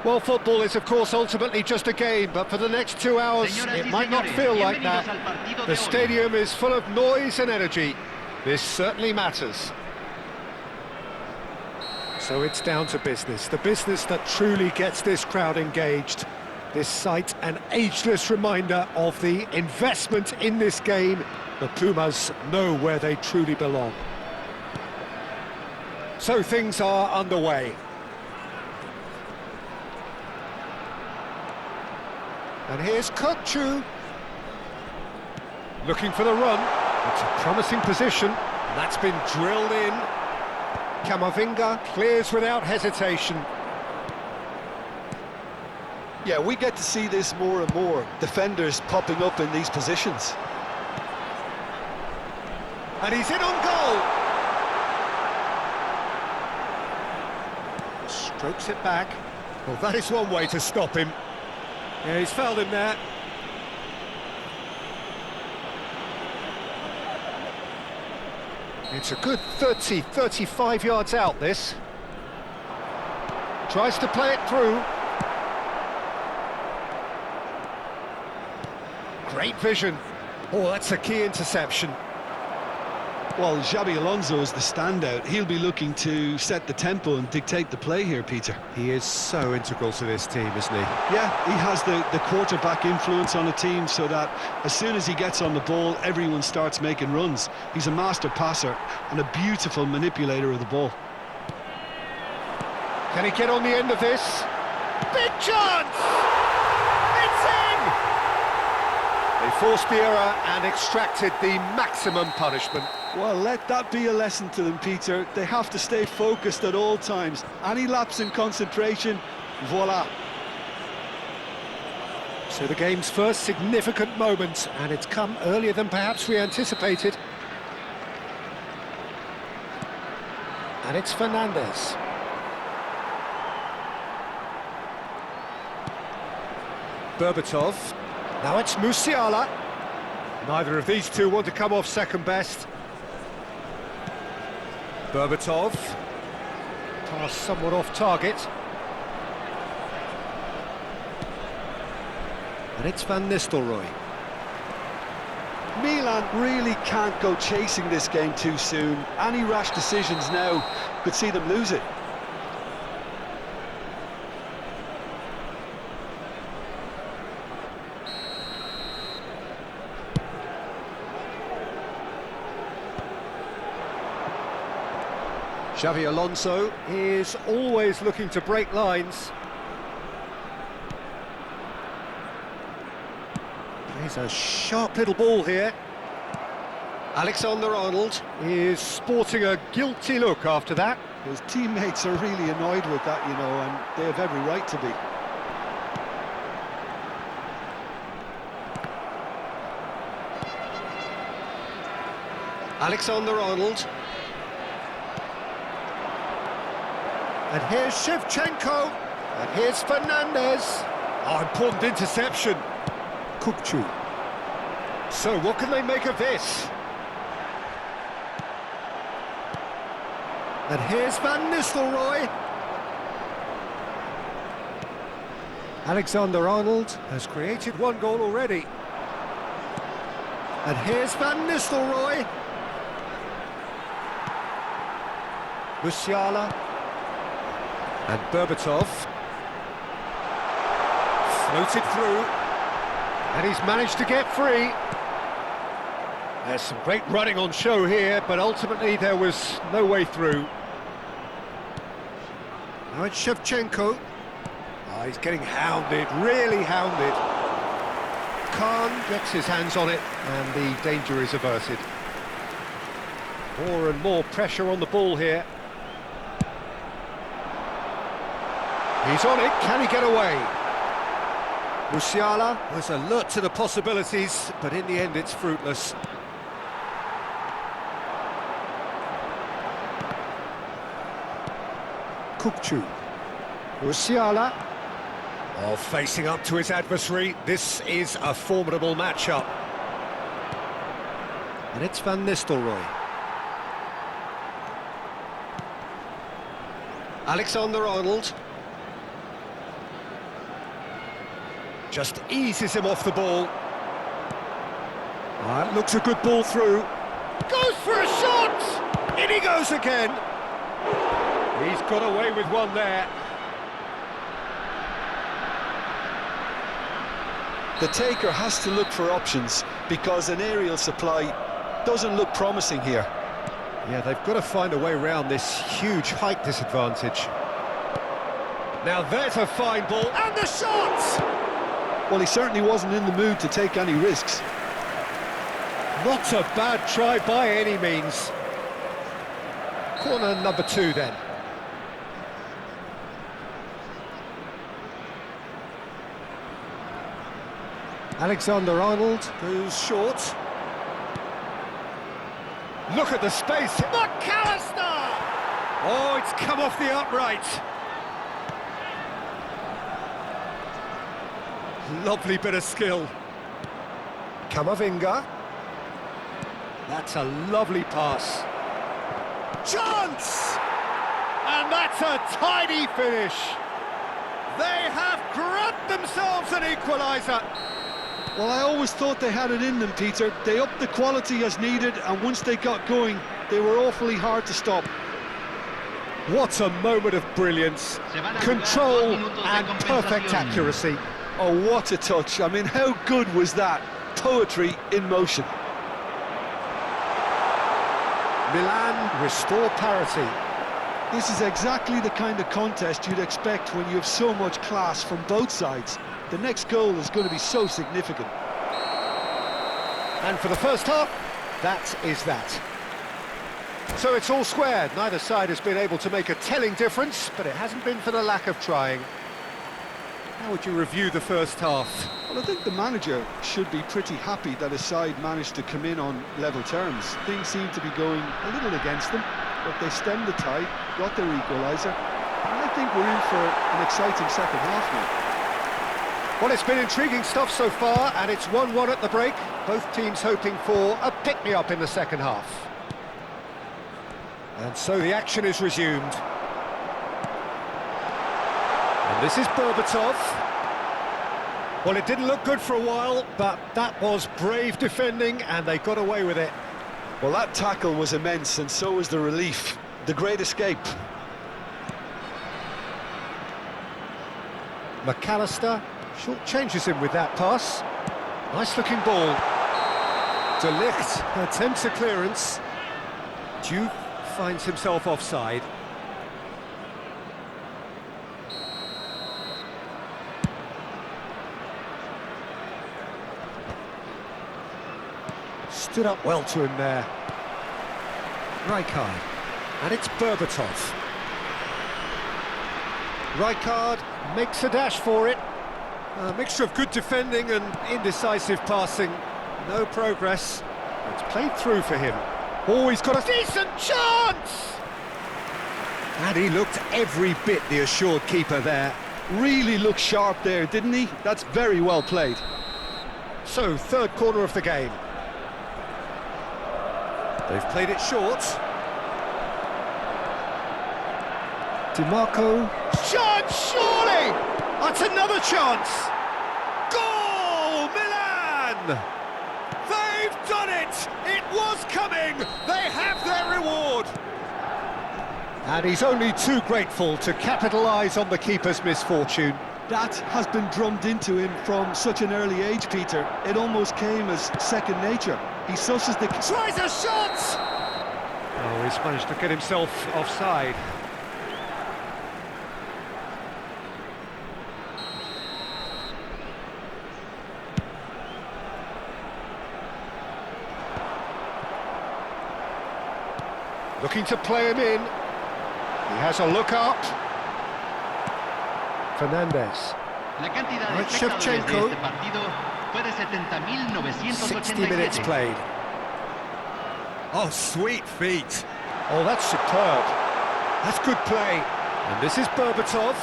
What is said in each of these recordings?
Well, football is, of course, ultimately just a game, but for the next 2 hours, it might not feel like that. The stadium is full of noise and energy. This certainly matters. So it's down to business, the business that truly gets this crowd engaged. This sight, an ageless reminder of the investment in this game. The Pumas know where they truly belong. So things are underway. And here's Kukcu. Looking for the run. It's a promising position. And that's been drilled in. Camavinga clears without hesitation. Yeah, we get to see this more and more. Defenders popping up in these positions. And he's in on goal. Strokes it back. Well, that is one way to stop him. Yeah, he's fouled him there. It's a good 30, 35 yards out, this. Tries to play it through. Great vision. Oh, that's a key interception. Well, Xabi Alonso is the standout. He'll be looking to set the tempo and dictate the play here, Peter. He is so integral to this team, isn't he? Yeah, he has the quarterback influence on a team so that as soon as he gets on the ball, everyone starts making runs. He's a master passer and a beautiful manipulator of the ball. Can he get on the end of this? Big chance! It's in! They forced the error and extracted the maximum punishment. Well, let that be a lesson to them, Peter. They have to stay focused at all times. Any lapse in concentration, voila. So the game's first significant moment, and it's come earlier than perhaps we anticipated. And it's Fernandez. Berbatov. Now it's Musiala. Neither of these two want to come off second best. Berbatov. Pass somewhat off target. And it's Van Nistelrooy. Milan really can't go chasing this game too soon. Any rash decisions now could see them lose it. Xabi Alonso is always looking to break lines. Plays a sharp little ball here. Alexander-Arnold is sporting a guilty look after that. His teammates are really annoyed with that, you know, and they have every right to be. Alexander-Arnold. And here's Shevchenko. And here's Fernandez. Oh, important interception. Kukcu. So what can they make of this? And here's Van Nistelrooy. Alexander-Arnold has created one goal already. And here's Van Nistelrooy. Musiala. And Berbatov. Floated through. And he's managed to get free. There's some great running on show here, but ultimately there was no way through. Now it's Shevchenko. Oh, he's getting hounded, really hounded. Khan gets his hands on it, and the danger is averted. More and more pressure on the ball here. He's on it, can he get away? Musiala was alert to the possibilities, but in the end it's fruitless. Kukcu. Musiala. Oh, facing up to his adversary. This is a formidable matchup. And it's Van Nistelrooy. Alexander-Arnold. Just eases him off the ball. Looks a good ball through. Goes for a shot! In he goes again. He's got away with one there. The taker has to look for options because an aerial supply doesn't look promising here. Yeah, they've got to find a way around this huge height disadvantage. Now there's a fine ball, and the shot! Well, he certainly wasn't in the mood to take any risks. Not a bad try by any means. Corner number 2 then. Alexander-Arnold goes short. Look at the space. McAllister! Oh, it's come off the upright. Lovely bit of skill. Camavinga. That's a lovely pass. Chance! And that's a tidy finish. They have grabbed themselves an equaliser. Well, I always thought they had it in them, Peter. They upped the quality as needed, and once they got going, they were awfully hard to stop. What a moment of brilliance. Control and perfect accuracy. Oh, what a touch. I mean, how good was that? Poetry in motion. Milan restore parity. This is exactly the kind of contest you'd expect when you have so much class from both sides. The next goal is going to be so significant. And for the first half, that is that. So it's all squared. Neither side has been able to make a telling difference, but it hasn't been for the lack of trying. How would you review the first half? Well, I think the manager should be pretty happy that his side managed to come in on level terms. Things seem to be going a little against them, but they stemmed the tide, got their equaliser, and I think we're in for an exciting second half now. Well, it's been intriguing stuff so far, and it's 1-1 at the break. Both teams hoping for a pick-me-up in the second half. And so the action is resumed. And this is Berbatov. Well, it didn't look good for a while, but that was brave defending, and they got away with it. Well, that tackle was immense, and so was the relief. The great escape. McAllister short changes him with that pass. Nice looking ball. De Ligt attempts a clearance. Duke finds himself offside. Stood up well to him there. Rijkaard. And it's Berbatov. Rijkaard makes a dash for it. A mixture of good defending and indecisive passing. No progress. It's played through for him. Oh, he's got a decent chance! And he looked every bit the assured keeper there. Really looked sharp there, didn't he? That's very well played. So, third corner of the game. They've played it short. DiMarco. Chance, surely! That's another chance! Goal, Milan! They've done it! It was coming! They have their reward! And he's only too grateful to capitalise on the keeper's misfortune. That has been drummed into him from such an early age, Peter. It almost came as second nature. He susses the... Tries a shot! Oh, he's managed to get himself offside. Looking to play him in. He has a look up. Fernandez. Right, Shevchenko. 60 minutes played. Oh, sweet feet. Oh, that's superb. That's good play. And this is Berbatov.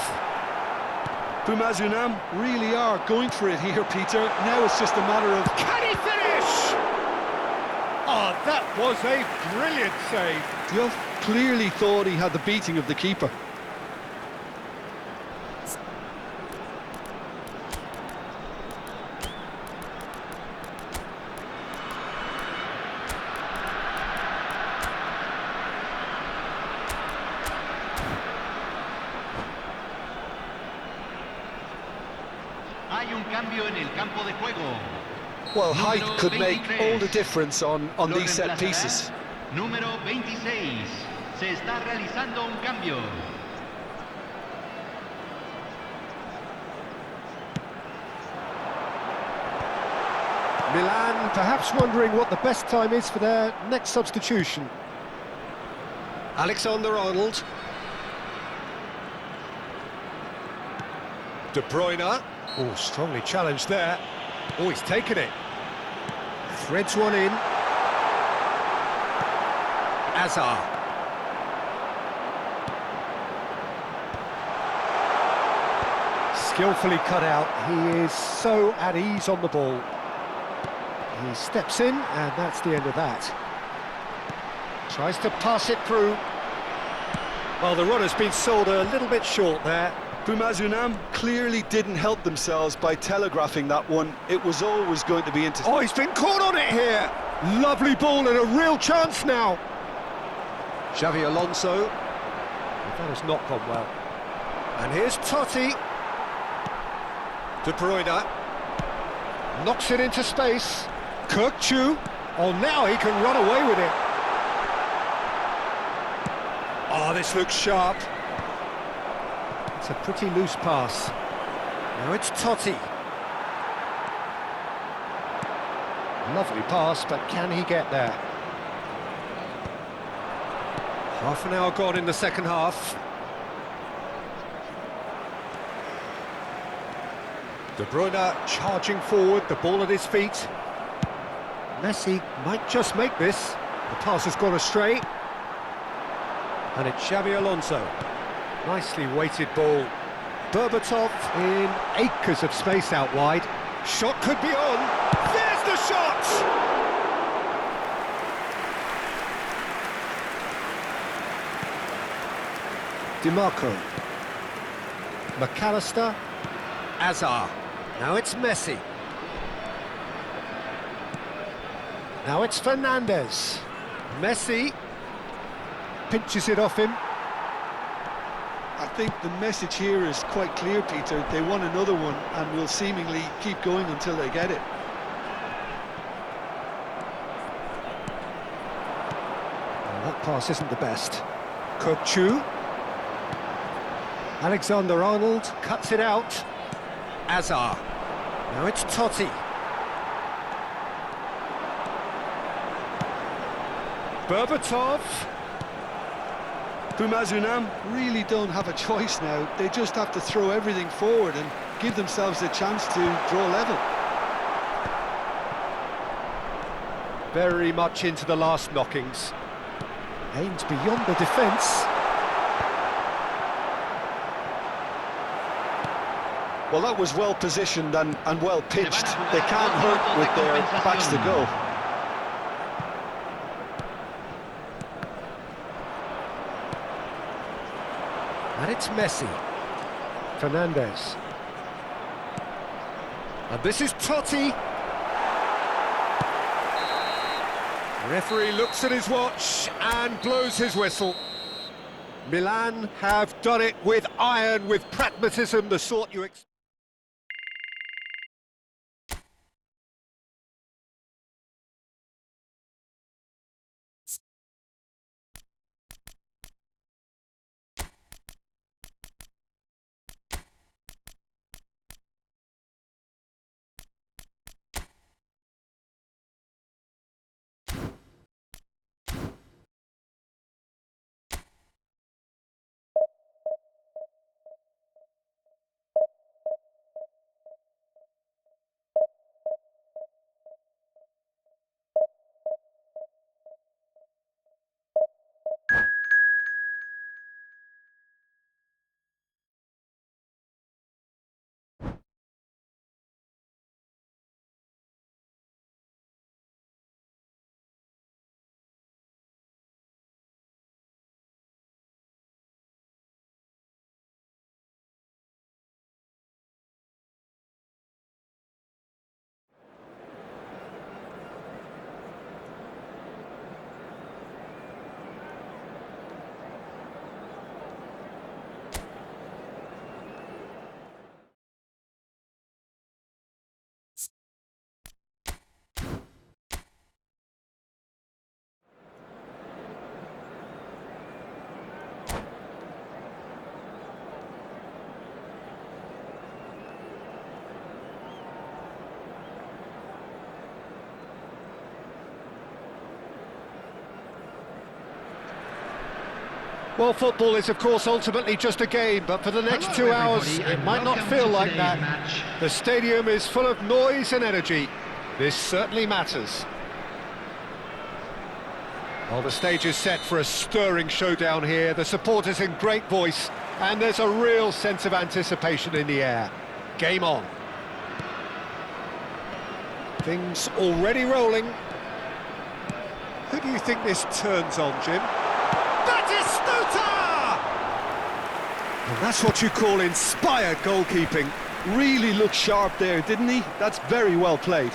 Pumas Unam really are going for it here, Peter. Now it's just a matter of... Can he finish? Oh, that was a brilliant save. Diouf clearly thought he had the beating of the keeper. cambio en el campo de juego. Well, height Número could make 23. all the difference on Lo these set reemplazará pieces. Número 26. Se está realizando un cambio. Milan perhaps wondering what the best time is for their next substitution. Alexander-Arnold. De Bruyne. Oh, strongly challenged there. Oh, he's taken it. Threads one in. Azar. Skillfully cut out. He is so at ease on the ball. He steps in, and that's the end of that. Tries to pass it through. Well, the runner's been sold a little bit short there. Pumas Unam clearly didn't help themselves by telegraphing that one. It was always going to be into... Oh, he's been caught on it here! Lovely ball and a real chance now. Xavi Alonso. That has not gone well. And here's Totti. De Bruyne. Knocks it into space. Kirkchu. Oh, now he can run away with it. Oh, this looks sharp. It's a pretty loose pass. Now it's Totti. Lovely pass, but can he get there? Half an hour gone in the second half. De Bruyne charging forward, the ball at his feet. Messi might just make this. The pass has gone astray. And it's Xavi Alonso. Nicely weighted ball. Berbatov in acres of space out wide. Shot could be on. There's the shot! DiMarco. McAllister. Azar. Now it's Messi. Now it's Fernandez. Messi pinches it off him. I think the message here is quite clear, Peter. They want another one and will seemingly keep going until they get it. Well, that pass isn't the best. Kirkchu. Alexander-Arnold cuts it out. Azar. Now it's Totti. Berbatov. Pumas Unam really don't have a choice now. They just have to throw everything forward and give themselves a chance to draw level. Very much into the last knockings. Aims beyond the defence. Well, that was well positioned and well pitched. They can't hurt with their backs to go. And it's Messi. Fernandez. And this is Totti. The referee looks at his watch and blows his whistle. Milan have done it with iron, with pragmatism, the sort you expect. Well, football is, of course, ultimately just a game, but for the next Hello, 2 hours, everybody, it and might not welcome feel to like today's that. match. The stadium is full of noise and energy. This certainly matters. Well, the stage is set for a stirring showdown here. The supporters in great voice, and there's a real sense of anticipation in the air. Game on. Things already rolling. Who do you think this turns on, Jim? Batistuta! And that's what you call inspired goalkeeping. Really looked sharp there, didn't he? That's very well played.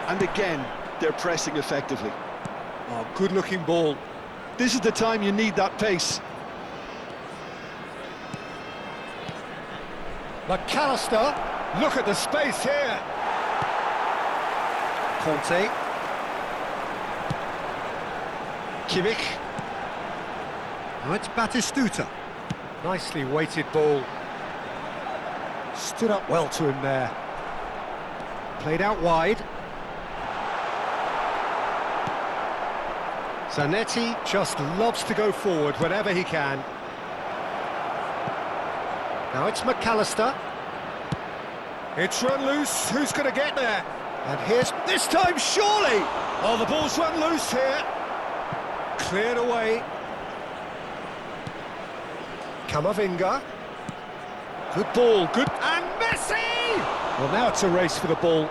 And again, they're pressing effectively. Oh, good-looking ball. This is the time you need that pace. McAllister, look at the space here. Conte. Kimmich. Now it's Batistuta. Nicely weighted ball. Stood up well to him there. Played out wide. Zanetti just loves to go forward whenever he can. Now it's McAllister. It's run loose. Who's going to get there? And here's this time, surely! Oh, the ball's run loose here. Cleared away. Camavinga. Good ball, good... And Messi! Well, now it's a race for the ball.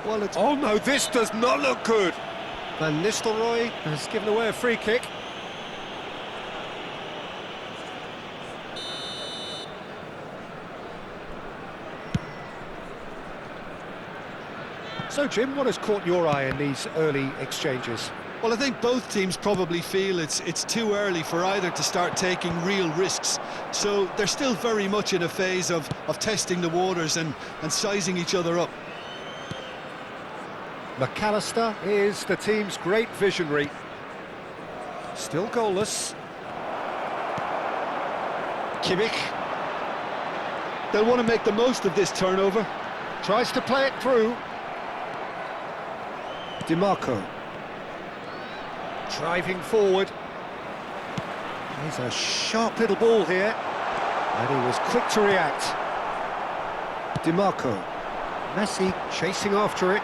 Well, it's... Oh, no, this does not look good. Van Nistelrooy has given away a free kick. So, Jim, what has caught your eye in these early exchanges? Well, I think both teams probably feel it's too early for either to start taking real risks. So they're still very much in a phase of testing the waters and sizing each other up. McAllister is the team's great visionary. Still goalless. Kimmich. They'll want to make the most of this turnover. Tries to play it through. DiMarco. Driving forward. He's a sharp little ball here. And he was quick to react. DiMarco. Messi chasing after it.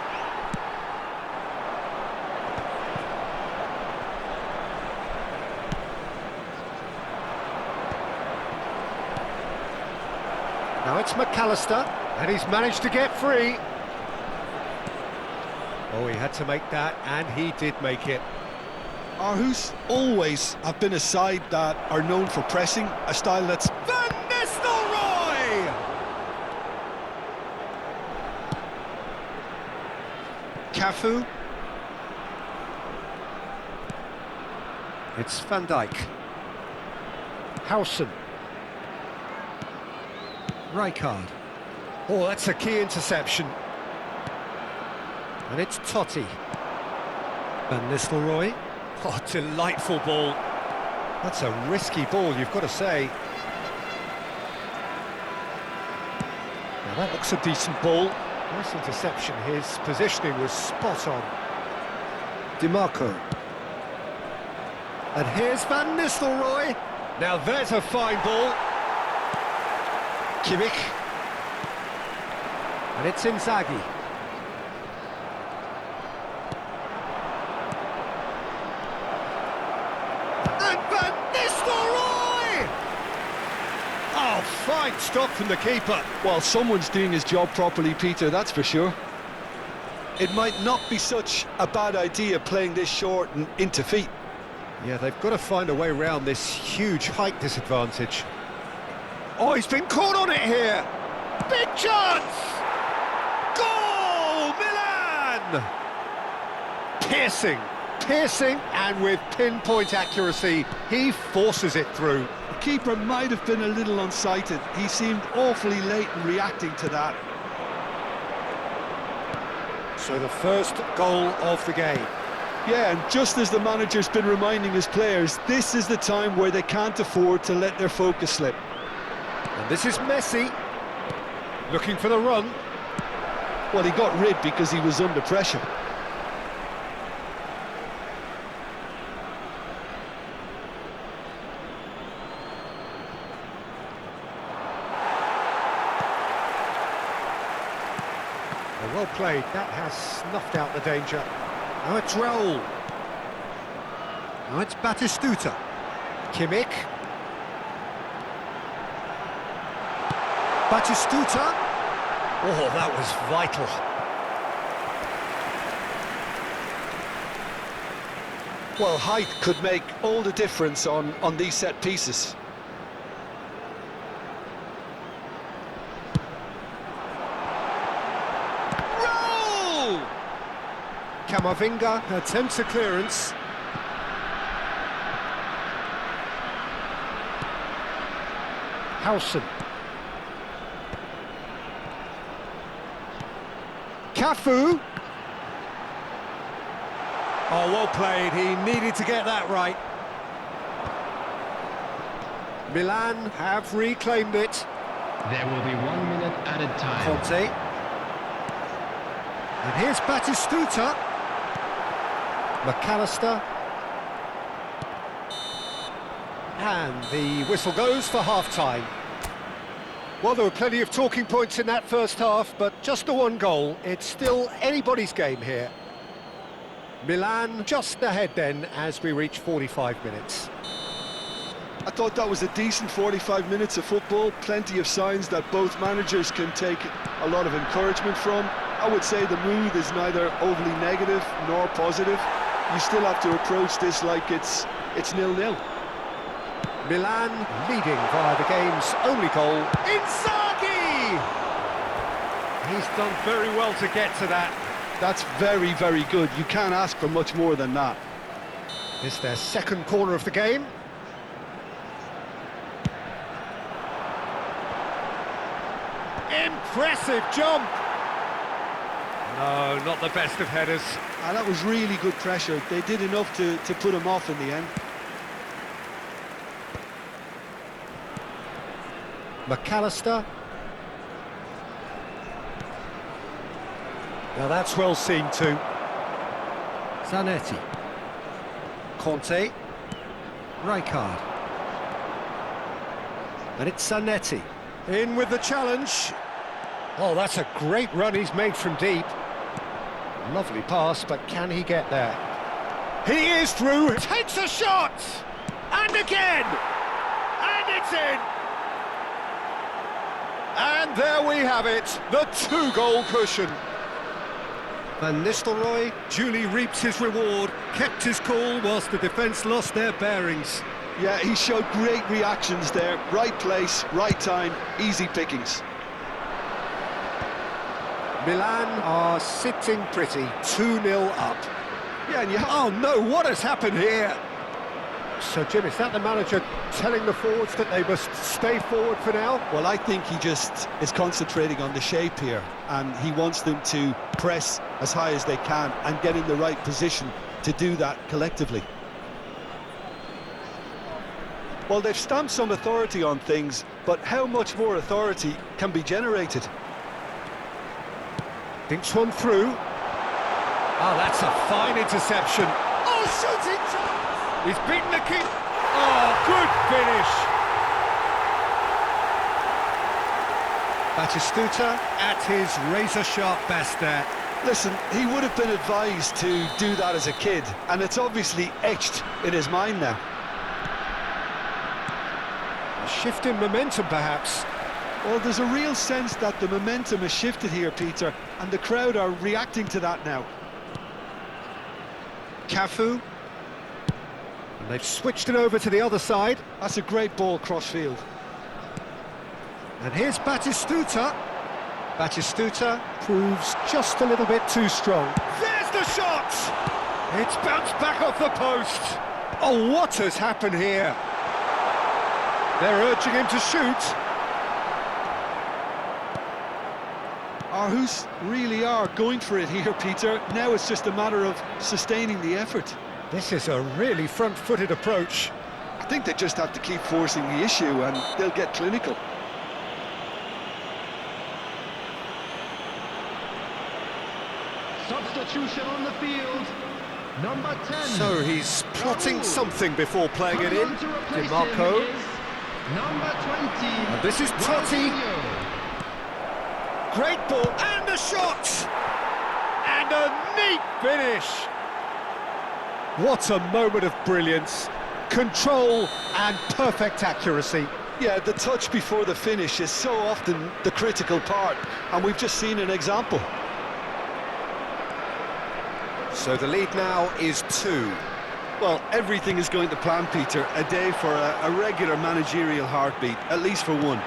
Now it's McAllister, and he's managed to get free. Oh, he had to make that, and he did make it. Aarhus always have been a side that are known for pressing, a style that's... Van Nistelrooy! Cafu. It's Van Dijk. Howson. Rijkaard. Oh, that's a key interception. And it's Totti. Van Nistelrooy. Oh, delightful ball. That's a risky ball, you've got to say. Now that looks a decent ball. Nice interception. His positioning was spot on. DiMarco. And here's Van Nistelrooy. Now there's a fine ball. Kimmich. And it's Inzaghi. And Van Nistelrooy! Oh, fine stop from the keeper. Well, someone's doing his job properly, Peter, that's for sure. It might not be such a bad idea playing this short and into feet. Yeah, they've got to find a way around this huge height disadvantage. Oh, he's been caught on it here! Big chance! Goal! Milan! Piercing, and with pinpoint accuracy, he forces it through. The keeper might have been a little unsighted. He seemed awfully late in reacting to that. So the first goal of the game. Yeah, and just as the manager's been reminding his players, this is the time where they can't afford to let their focus slip. And this is Messi, looking for the run. Well, he got rid because he was under pressure. Well played, that has snuffed out the danger. Now it's Raul. Now it's Batistuta. Kimmich. Batistuta. Oh, that was vital. Well, height could make all the difference on these set pieces. Roll! Camavinga attempts a clearance. Howson. Cafu. Oh, well played. He needed to get that right. Milan have reclaimed it. There will be 1 minute added time. Conte. And here's Batistuta. McAllister. And the whistle goes for half-time. Well, there were plenty of talking points in that first half, but just the one goal. It's still anybody's game here. Milan just ahead then as we reach 45 minutes. I thought that was a decent 45 minutes of football. Plenty of signs that both managers can take a lot of encouragement from. I would say the mood is neither overly negative nor positive. You still have to approach this like it's 0-0. Milan leading via the game's only goal. Inzaghi! He's done very well to get to that. That's very, very good. You can't ask for much more than that. It's their second corner of the game. Impressive jump! No, not the best of headers. And that was really good pressure. They did enough to put him off in the end. McAllister. Now that's well seen too. Zanetti. Conte. Rijkaard. And it's Zanetti. In with the challenge. Oh, that's a great run he's made from deep. Lovely pass, but can he get there? He is through. Takes a shot! And again! And it's in! And there we have it, the two-goal cushion. Van Nistelrooy duly reaps his reward, kept his cool whilst the defence lost their bearings. Yeah, he showed great reactions there. Right place, right time, easy pickings. Milan are sitting pretty, 2-0 up. Yeah, and Oh no, what has happened here? So Jim, is that the manager telling the forwards that they must stay forward for now? Well, I think he just is concentrating on the shape here, and he wants them to press as high as they can and get in the right position to do that collectively. Well, they've stamped some authority on things, but how much more authority can be generated? Thinks one through. Oh, that's a fine interception. Oh, shooting chance! He's beaten the keeper. Oh, good finish. Batistuta at his razor-sharp best there. Listen, he would have been advised to do that as a kid, and it's obviously etched in his mind now. A shift in momentum, perhaps. Well, there's a real sense that the momentum has shifted here, Peter, and the crowd are reacting to that now. Cafu. And they've switched it over to the other side. That's a great ball cross-field. And here's Batistuta. Batistuta proves just a little bit too strong. There's the shot! It's bounced back off the post. Oh, what has happened here? They're urging him to shoot. Aarhus really are going for it here, Peter. Now it's just a matter of sustaining the effort. This is a really front-footed approach. I think they just have to keep forcing the issue and they'll get clinical. Substitution on the field. Number 10. So he's plotting Raul. something before playing it in. DiMarco. Number 20. And this is Totti. Ronaldinho. Great ball, and a shot! a neat finish! What a moment of brilliance, control and perfect accuracy. Yeah, the touch before the finish is so often the critical part, and we've just seen an example. So the lead now is 2. Well, everything is going to plan, Peter. A day for a regular managerial heartbeat, at least for one.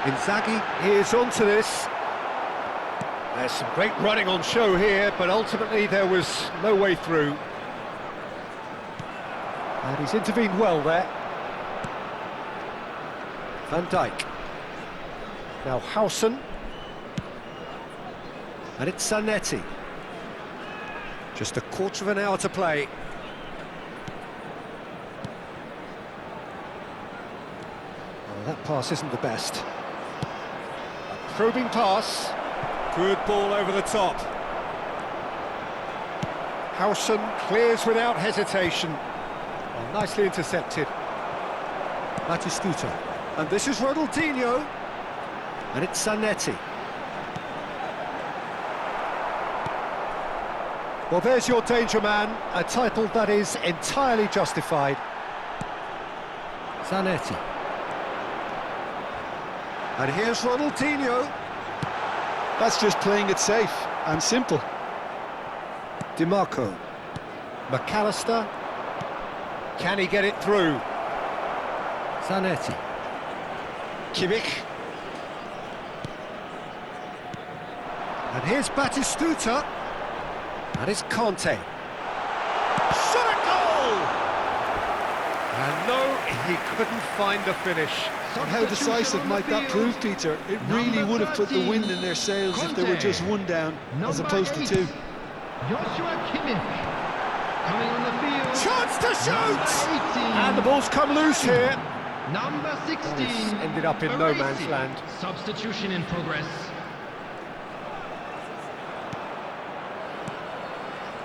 Inzaghi is onto this. There's some great running on show here, but ultimately there was no way through. And he's intervened well there. Van Dijk. Now Howson. And it's Zanetti. Just a quarter of an hour to play. Well, that pass isn't the best. A probing pass. Good ball over the top. Howson clears without hesitation. Well, nicely intercepted. Batistuta. And this is Ronaldinho. And it's Zanetti. Well, there's your danger man, a title that is entirely justified. Zanetti. And here's Ronaldinho. That's just playing it safe and simple. DiMarco. McAllister. Can he get it through? Zanetti. Kimmich. And here's Batistuta. And it's Conte. Shot at goal! And no, he couldn't find the finish. And how decisive might that prove, Peter? It really would have put the wind in their sails if there were just one down, as opposed to 2. Joshua Kimmich coming on the field. Chance to shoot! Number 18. And the ball's come loose here. Number 16. It's ended up in no man's land. Substitution in progress.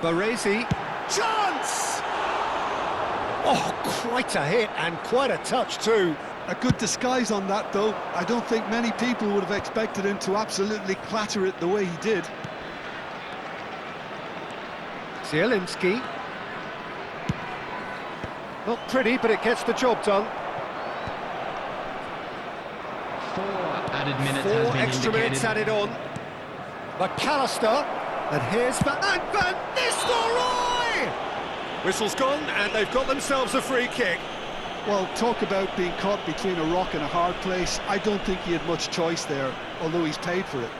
Baresi. Chance! Oh, quite a hit and quite a touch too. A good disguise on that, though. I don't think many people would have expected him to absolutely clatter it the way he did. Zielinski. Not pretty, but it gets the job done. 4 added minutes 4 has been extra indicated. minutes added on. McAllister. And here's Van Nistelrooy! Whistle's gone, and they've got themselves a free kick. Well, talk about being caught between a rock and a hard place. I don't think he had much choice there, although he's paid for it.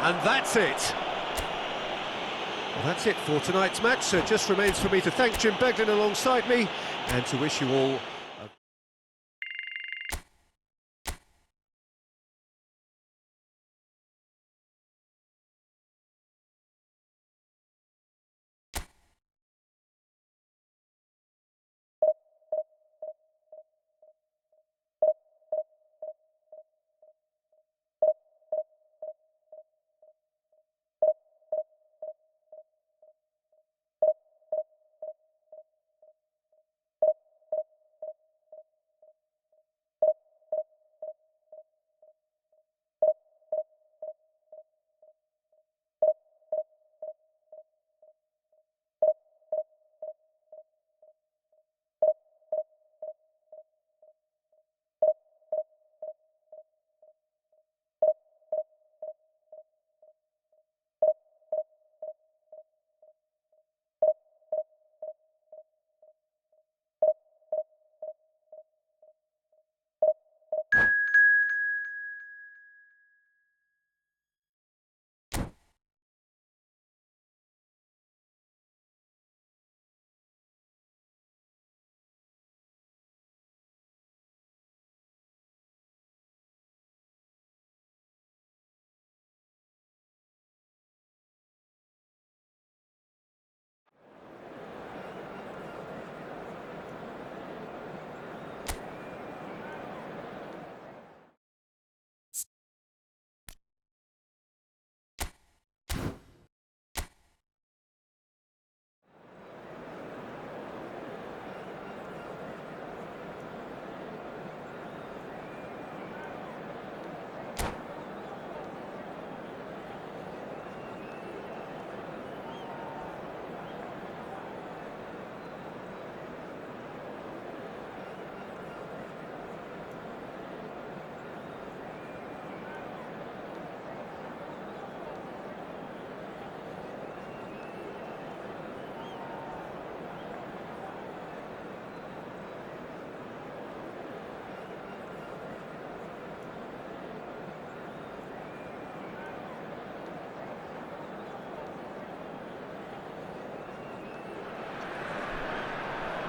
And that's it. Well, that's it for tonight's match. So it just remains for me to thank Jim Beglin alongside me and to wish you all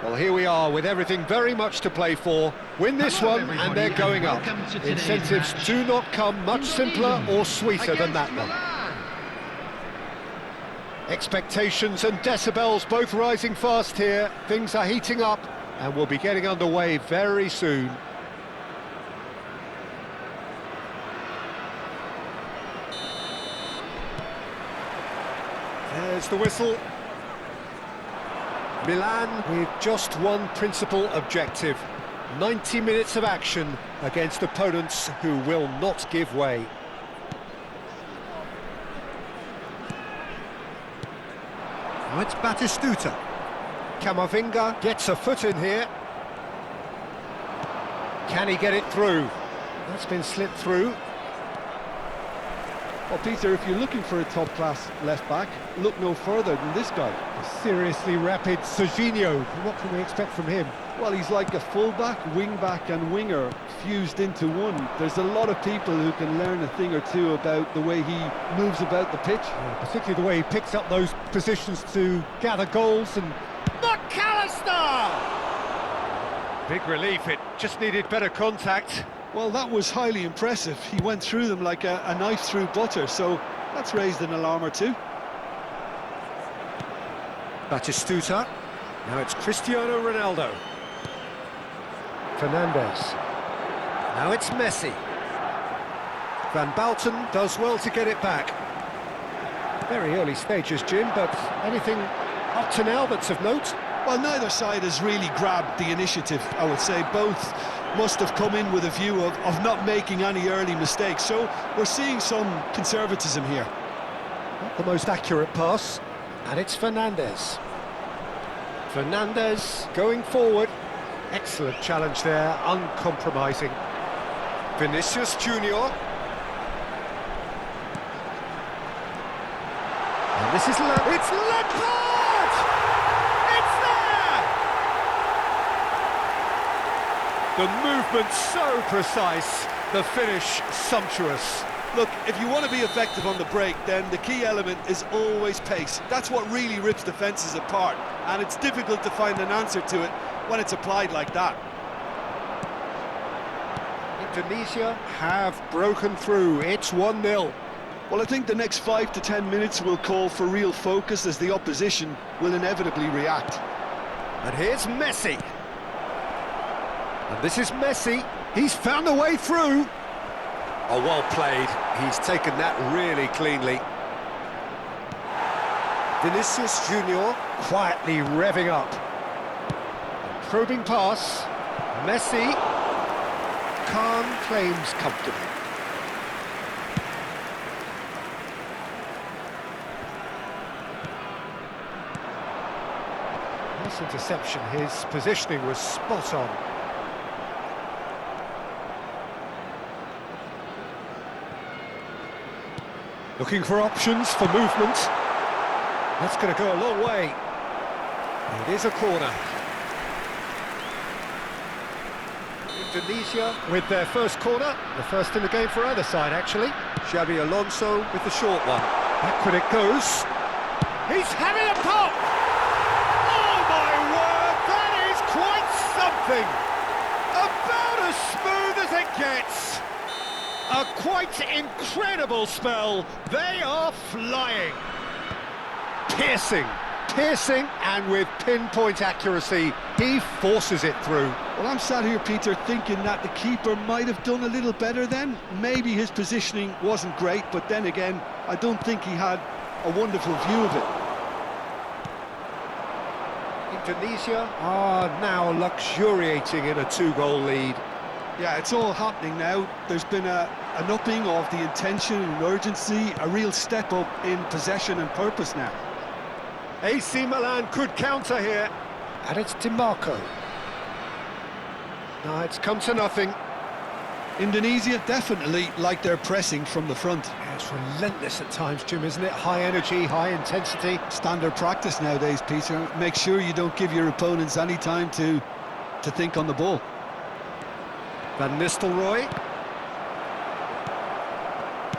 Well, here we are with everything very much to play for. Win this Hello, one everybody, and they're going and up. welcome to today's Incentives match. do not come much simpler or sweeter than that one. Milan. Expectations and decibels both rising fast here. Things are heating up and we'll be getting underway very soon. There's the whistle. Milan with just one principal objective. 90 minutes of action against opponents who will not give way. Now it's Batistuta. Camavinga gets a foot in here. Can he get it through? That's been slipped through. Well, Peter, if you're looking for a top-class left-back, look no further than this guy. A seriously rapid Serginho. What can we expect from him? Well, he's like a full-back, wing-back and winger fused into one. There's a lot of people who can learn a thing or two about the way he moves about the pitch. Yeah, particularly the way he picks up those positions to gather goals and... McAllister! Big relief, it just needed better contact. Well, that was highly impressive. He went through them like a knife through butter, so that's raised an alarm or two. Batistuta. Now it's Cristiano Ronaldo. Fernandes. Now it's Messi. Van Bauten does well to get it back. Very early stages, Jim, but anything up to now that's of note? Well, neither side has really grabbed the initiative, I would say. Both must have come in with a view of not making any early mistakes, so we're seeing some conservatism here. Not the most accurate pass, and it's Fernandes. Fernandes going forward. Excellent challenge there, uncompromising. Vinicius Junior. And this is it's Lampard! It's there! The movement so precise, the finish sumptuous. Look, if you want to be effective on the break, then the key element is always pace. That's what really rips defences apart, and it's difficult to find an answer to it when it's applied like that. Indonesia have broken through. It's 1-0. Well, I think the next 5 to 10 minutes will call for real focus as the opposition will inevitably react. And here's Messi. And this is Messi. He's found a way through. Oh, well played. He's taken that really cleanly. Vinicius Junior quietly revving up. Probing pass. Messi. Khan claims comfortably. Nice interception. His positioning was spot on. Looking for options for movement. That's going to go a long way. It is a corner. Indonesia with their first corner. The first in the game for either side, actually. Xabi Alonso with the short one. Backward it goes. He's having a pop! Oh my word, that is quite something! About as smooth as it gets. A quite incredible spell. They are flying. Piercing, and with pinpoint accuracy, he forces it through. Well, I'm sat here, Peter, thinking that the keeper might have done a little better then. Maybe his positioning wasn't great, but then again, I don't think he had a wonderful view of it. Indonesia are now luxuriating in a 2-goal lead. Yeah, it's all happening now. There's been an upping of the intention and urgency, a real step up in possession and purpose now. AC Milan could counter here. And it's DiMarco. No, it's come to nothing. Indonesia definitely like their pressing from the front. Yeah, it's relentless at times, Jim, isn't it? High energy, high intensity. Standard practice nowadays, Peter. Make sure you don't give your opponents any time to think on the ball. Van Nistelrooy.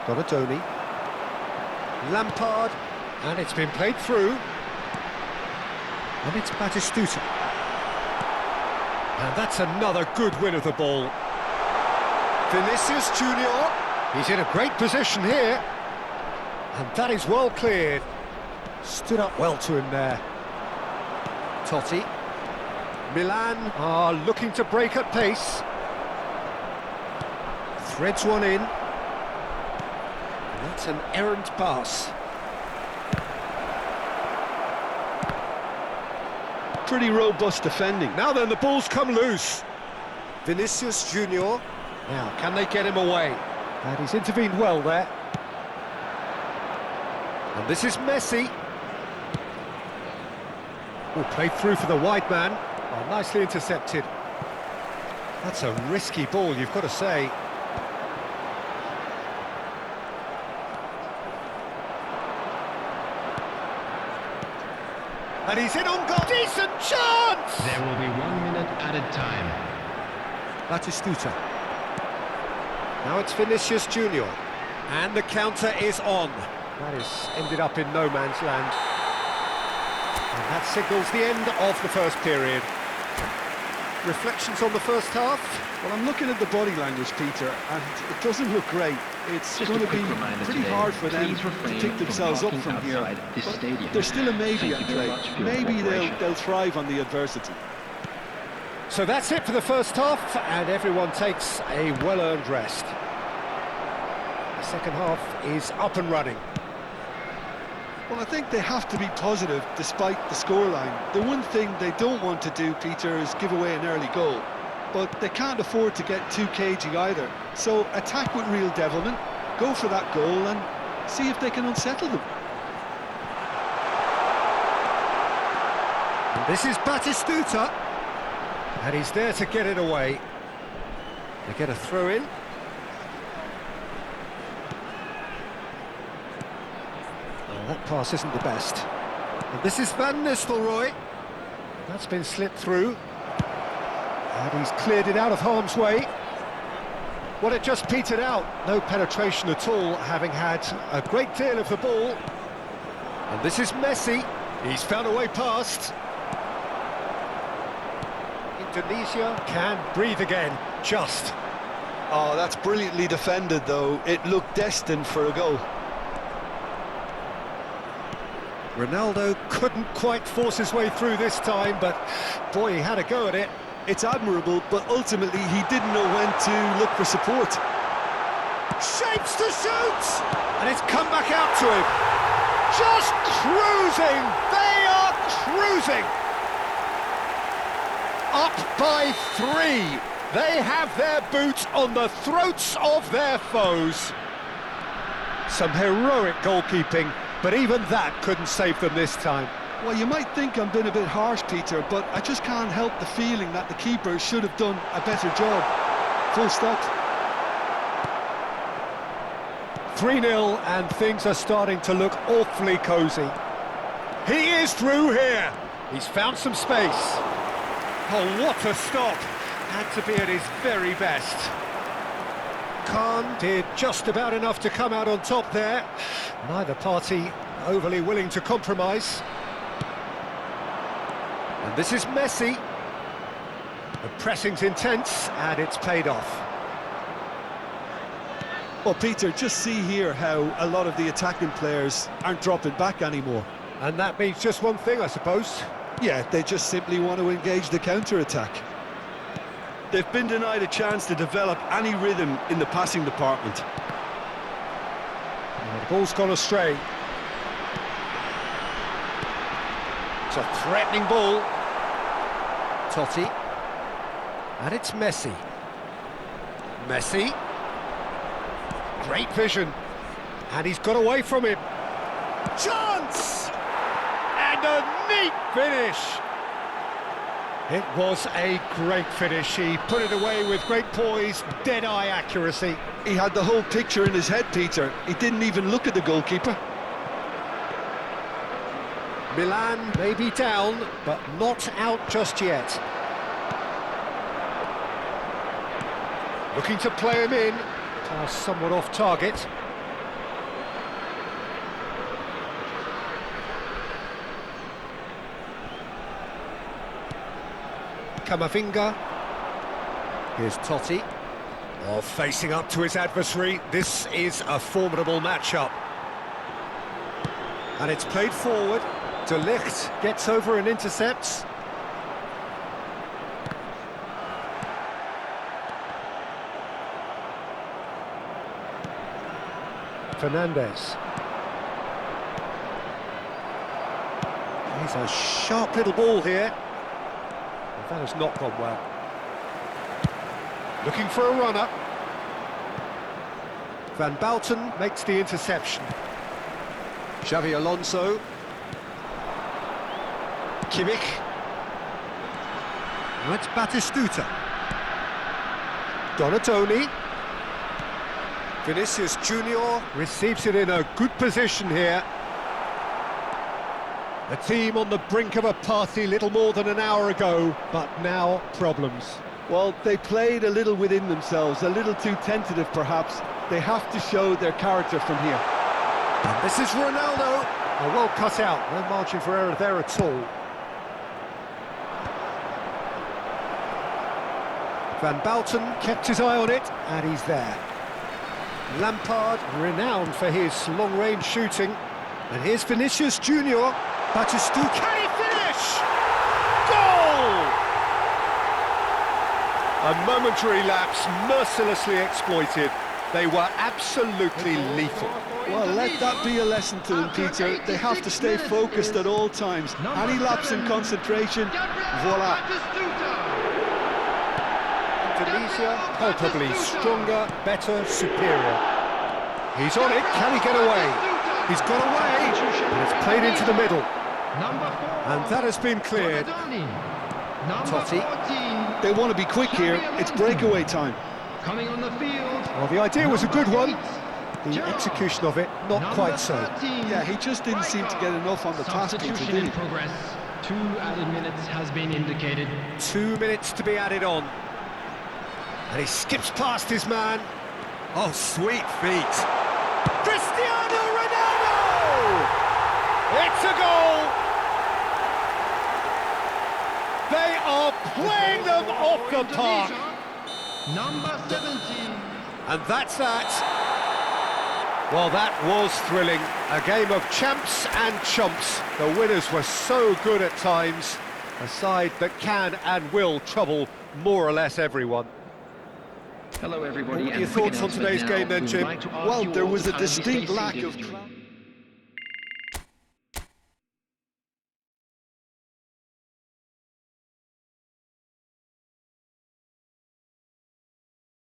Donadoni. Lampard. And it's been played through. And it's Batistuta. And that's another good win of the ball. Vinicius Junior. He's in a great position here. And that is well cleared. Stood up well to him there. Totti. Milan are looking to break at pace. Threads one in. And that's an errant pass. Pretty robust defending. Now then, the ball's come loose. Vinicius Junior. Now, can they get him away? And he's intervened well there. And this is Messi. Oh, played through for the wide man. Oh, nicely intercepted. That's a risky ball, you've got to say. And he's in on goal. Decent chance! There will be 1 minute added time. Batistuta. Now it's Vinicius Junior. And the counter is on. That is ended up in no man's land. And that signals the end of the first period. Reflections on the first half? Well, I'm looking at the body language, Peter, and it doesn't look great. It's going to be pretty hard for them to pick themselves up from here. But there's still a maybe at play. Maybe they'll thrive on the adversity. So that's it for the first half, and everyone takes a well-earned rest. The second half is up and running. Well, I think they have to be positive despite the scoreline. The one thing they don't want to do, Peter, is give away an early goal. But they can't afford to get too cagey either. So attack with real devilment, go for that goal and see if they can unsettle them. And this is Batistuta. And he's there to get it away. They get a throw in. Oh, that pass isn't the best. And this is Van Nistelrooy. That's been slipped through. And he's cleared it out of harm's way. Well, it just petered out. No penetration at all, having had a great deal of the ball. And this is Messi. He's found a way past. Indonesia can breathe again, just. Oh, that's brilliantly defended, though. It looked destined for a goal. Ronaldo couldn't quite force his way through this time, but boy, he had a go at it. It's admirable, but ultimately he didn't know when to look for support. Shapes to shoot! And it's come back out to him. Just cruising! They are cruising! Up by 3. They have their boots on the throats of their foes. Some heroic goalkeeping, but even that couldn't save them this time. Well, you might think I'm being a bit harsh, Peter, but I just can't help the feeling that the keeper should have done a better job. Full stop. 3-0, and things are starting to look awfully cosy. He is through here. He's found some space. Oh, what a stop. Had to be at his very best. Khan did just about enough to come out on top there. Neither party overly willing to compromise. And this is Messi. The pressing's intense, and it's paid off. Well, Peter, just see here how a lot of the attacking players aren't dropping back anymore. And that means just one thing, I suppose. Yeah, they just simply want to engage the counter-attack. They've been denied a chance to develop any rhythm in the passing department. And the ball's gone astray. It's a threatening ball. Totti. And it's Messi. Messi. Great vision. And he's got away from him. Chance! And a neat finish. It was a great finish. He put it away with great poise, dead-eye accuracy. He had the whole picture in his head, Peter. He didn't even look at the goalkeeper. Milan may be down, but not out just yet. Looking to play him in. Pass somewhat off target. Camavinga. Here's Totti. Oh, facing up to his adversary. This is a formidable matchup. And it's played forward. De Ligt gets over and intercepts. Fernandes. He's a sharp little ball here. And that has not gone well. Looking for a runner. Van Bouten makes the interception. Xavi Alonso. Kimmich. Now it's Batistuta. Donatoni. Vinicius Junior receives it in a good position here. A team on the brink of a party little more than an hour ago, but now problems. Well, they played a little within themselves, a little too tentative perhaps. They have to show their character from here. And this is Ronaldo. Oh, well cut out, no margin for error there at all. Van Bouten kept his eye on it, and he's there. Lampard, renowned for his long-range shooting. And here's Vinicius Junior. Batistuta, can he finish? Goal! A momentary lapse, mercilessly exploited. They were absolutely lethal. Well, let that be a lesson to them, Peter. They have to stay focused at all times. Any lapse in concentration, voila. Divisi, palpably stronger, better, superior. He's on it, can he get away? He's got away, and it's played into the middle. And that has been cleared. Totti. They want to be quick here, it's breakaway time. Coming on the field. Well, the idea was a good one. The execution of it, not quite so. Yeah, he just didn't seem to get enough on the task, Peter, Substitution did in he? progress. 2 added minutes has been indicated. 2 minutes to be added on. And he skips past his man. Oh, sweet feet. Cristiano Ronaldo! It's a goal! They are playing them off the park. Number 17. And that's that. Well, that was thrilling. A game of champs and chumps. The winners were so good at times. A side that can and will trouble more or less everyone. Hello everybody. What are your thoughts on today's game then, Jim? Well, there was a distinct lack of...